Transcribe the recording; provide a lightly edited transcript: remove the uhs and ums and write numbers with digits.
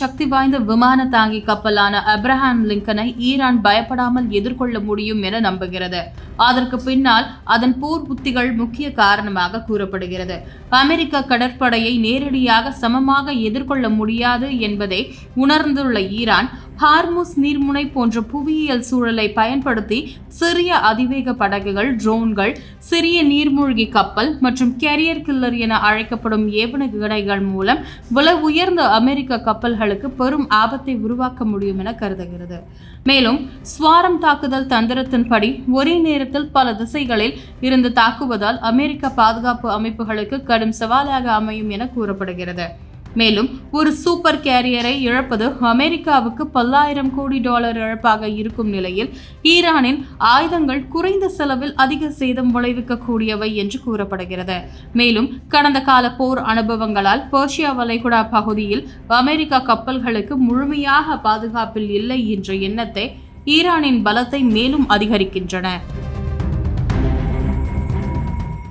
சக்தி வாய்ந்த விமான தாங்கி கப்பலான அப்ரஹாம் லிங்கனை ஈரான் பயப்படாமல் எதிர்கொள்ள முடியும் என நம்புகிறது. அதற்கு பின்னால் அதன் போர் உத்திகள் முக்கிய காரணமாக கூறப்படுகிறது. அமெரிக்க கடற்படையை நேரடியாக சமமாக எதிர்கொள்ள முடியாது என்பதை உணர்ந்துள்ள ஈரான் ஹார்முஸ் நீர்முனை போன்ற புவியியல் சூழலை பயன்படுத்தி சிறிய அதிவேக படகுகள், ட்ரோன்கள், சிறிய நீர்மூழ்கி கப்பல் மற்றும் கேரியர் கில்லர் என அழைக்கப்படும் ஏவுகணைகள் மூலம் விலை உயர்ந்த அமெரிக்க கப்பல்களுக்கு பெரும் ஆபத்தை உருவாக்க முடியும் என கருதுகிறது. மேலும் ஸ்வாரம் தாக்குதல் தந்திரத்தின்படி ஒரே நேரத்தில் பல திசைகளில் இருந்து தாக்குவதால் அமெரிக்க பாதுகாப்பு அமைப்புகளுக்கு கடும் சவாலாக அமையும் என கூறப்படுகிறது. மேலும் ஒரு சூப்பர் கேரியரை இழப்பது அமெரிக்காவுக்கு $10,000 கோடி இழப்பாக இருக்கும் நிலையில் ஈரானின் ஆயுதங்கள் குறைந்த செலவில் அதிக சேதம் விளைவிக்கக்கூடியவை என்று கூறப்படுகிறது. மேலும் கடந்த கால போர் அனுபவங்களால் பெர்ஷியா வளைகுடா பகுதியில் அமெரிக்க கப்பல்களுக்கு முழுமையாக பாதுகாப்பில் இல்லை என்ற எண்ணத்தை ஈரானின் பலத்தை மேலும் அதிகரிக்கின்றன.